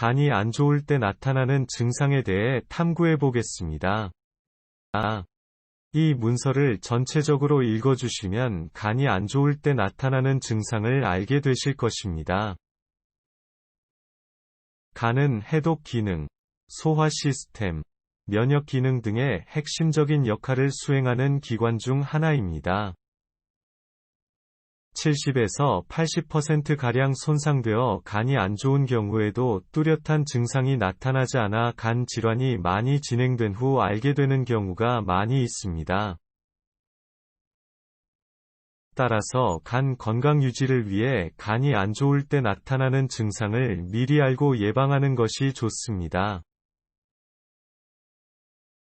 간이 안 좋을 때 나타나는 증상에 대해 탐구해 보겠습니다. 이 문서를 전체적으로 읽어주시면 간이 안 좋을 때 나타나는 증상을 알게 되실 것입니다. 간은 해독 기능, 소화 시스템, 면역 기능 등의 핵심적인 역할을 수행하는 기관 중 하나입니다. 70에서 80%가량 손상되어 간이 안 좋은 경우에도 뚜렷한 증상이 나타나지 않아 간 질환이 많이 진행된 후 알게 되는 경우가 많이 있습니다. 따라서 간 건강 유지를 위해 간이 안 좋을 때 나타나는 증상을 미리 알고 예방하는 것이 좋습니다.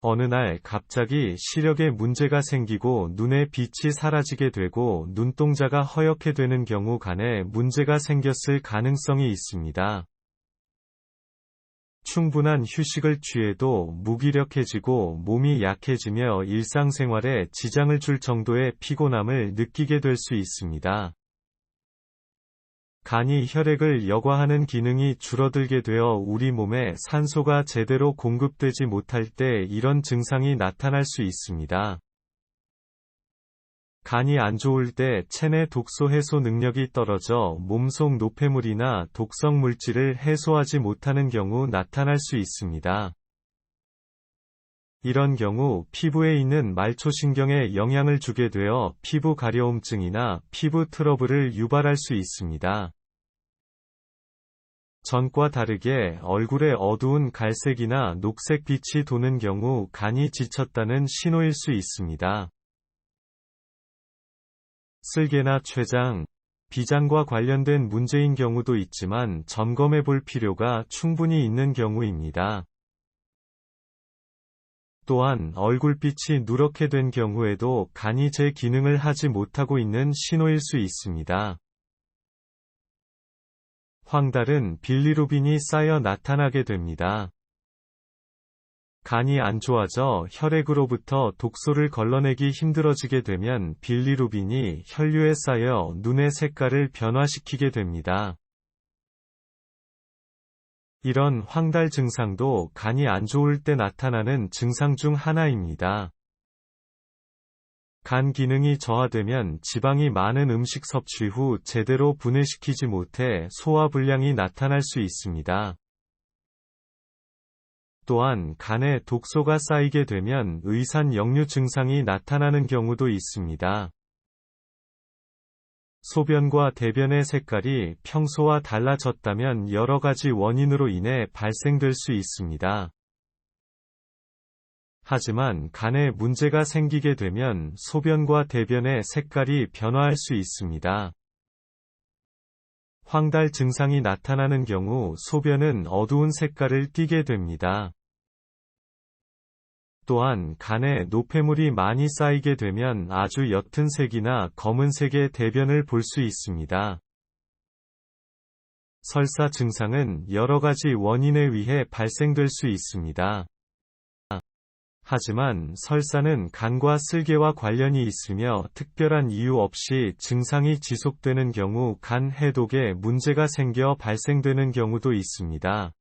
어느 날 갑자기 시력에 문제가 생기고 눈의 빛이 사라지게 되고 눈동자가 허옇게 되는 경우 간에 문제가 생겼을 가능성이 있습니다. 충분한 휴식을 취해도 무기력해지고 몸이 약해지며 일상생활에 지장을 줄 정도의 피곤함을 느끼게 될 수 있습니다. 간이 혈액을 여과하는 기능이 줄어들게 되어 우리 몸에 산소가 제대로 공급되지 못할 때 이런 증상이 나타날 수 있습니다. 간이 안 좋을 때 체내 독소 해소 능력이 떨어져 몸속 노폐물이나 독성 물질을 해소하지 못하는 경우 나타날 수 있습니다. 이런 경우 피부에 있는 말초신경에 영향을 주게 되어 피부 가려움증이나 피부 트러블을 유발할 수 있습니다. 전과 다르게 얼굴에 어두운 갈색이나 녹색 빛이 도는 경우 간이 지쳤다는 신호일 수 있습니다. 쓸개나 췌장, 비장과 관련된 문제인 경우도 있지만 점검해 볼 필요가 충분히 있는 경우입니다. 또한 얼굴빛이 누렇게 된 경우에도 간이 제 기능을 하지 못하고 있는 신호일 수 있습니다. 황달은 빌리루빈이 쌓여 나타나게 됩니다. 간이 안 좋아져 혈액으로부터 독소를 걸러내기 힘들어지게 되면 빌리루빈이 혈류에 쌓여 눈의 색깔을 변화시키게 됩니다. 이런 황달 증상도 간이 안 좋을 때 나타나는 증상 중 하나입니다. 간 기능이 저하되면 지방이 많은 음식 섭취 후 제대로 분해시키지 못해 소화불량이 나타날 수 있습니다. 또한 간에 독소가 쌓이게 되면 의산 역류 증상이 나타나는 경우도 있습니다. 소변과 대변의 색깔이 평소와 달라졌다면 여러 가지 원인으로 인해 발생될 수 있습니다. 하지만 간에 문제가 생기게 되면 소변과 대변의 색깔이 변화할 수 있습니다. 황달 증상이 나타나는 경우 소변은 어두운 색깔을 띠게 됩니다. 또한 간에 노폐물이 많이 쌓이게 되면 아주 옅은 색이나 검은색의 대변을 볼 수 있습니다. 설사 증상은 여러 가지 원인에 의해 발생될 수 있습니다. 하지만 설사는 간과 쓸개와 관련이 있으며 특별한 이유 없이 증상이 지속되는 경우 간 해독에 문제가 생겨 발생되는 경우도 있습니다.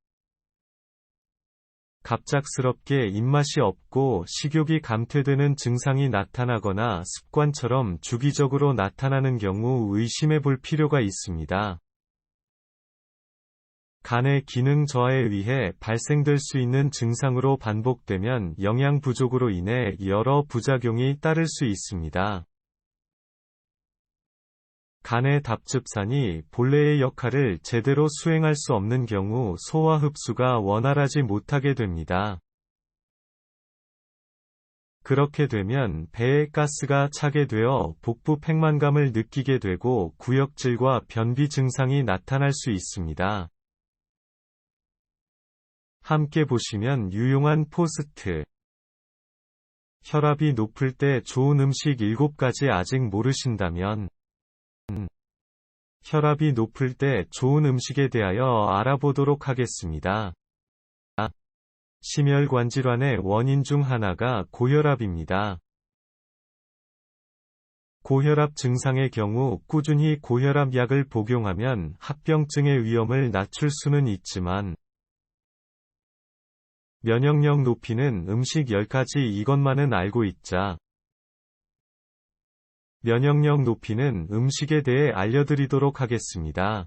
갑작스럽게 입맛이 없고 식욕이 감퇴되는 증상이 나타나거나 습관처럼 주기적으로 나타나는 경우 의심해 볼 필요가 있습니다. 간의 기능 저하에 의해 발생될 수 있는 증상으로 반복되면 영양 부족으로 인해 여러 부작용이 따를 수 있습니다. 간의 답즙산이 본래의 역할을 제대로 수행할 수 없는 경우 소화 흡수가 원활하지 못하게 됩니다. 그렇게 되면 배에 가스가 차게 되어 복부 팽만감을 느끼게 되고 구역질과 변비 증상이 나타날 수 있습니다. 함께 보시면 유용한 포스트. 혈압이 높을 때 좋은 음식 7가지 아직 모르신다면 혈압이 높을 때 좋은 음식에 대하여 알아보도록 하겠습니다. 심혈관 질환의 원인 중 하나가 고혈압입니다. 고혈압 증상의 경우 꾸준히 고혈압 약을 복용하면 합병증의 위험을 낮출 수는 있지만 면역력 높이는 음식 10가지 이것만은 알고 있자. 면역력 높이는 음식에 대해 알려드리도록 하겠습니다.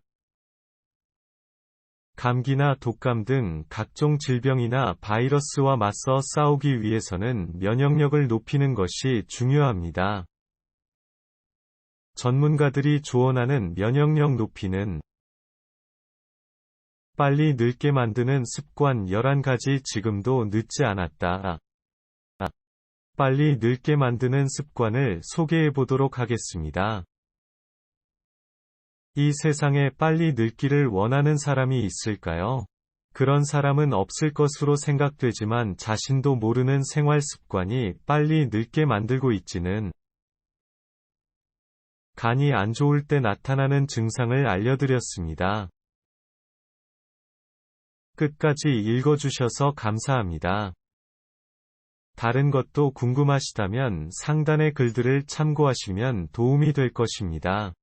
감기나 독감 등 각종 질병이나 바이러스와 맞서 싸우기 위해서는 면역력을 높이는 것이 중요합니다. 전문가들이 조언하는 면역력 높이는 빨리 늙게 만드는 습관 11가지. 지금도 늦지 않았다. 빨리 늙게 만드는 습관을 소개해 보도록 하겠습니다. 이 세상에 빨리 늙기를 원하는 사람이 있을까요? 그런 사람은 없을 것으로 생각되지만 자신도 모르는 생활 습관이 빨리 늙게 만들고 있지는. 간이 안 좋을 때 나타나는 증상을 알려드렸습니다. 끝까지 읽어주셔서 감사합니다. 다른 것도 궁금하시다면 상단의 글들을 참고하시면 도움이 될 것입니다.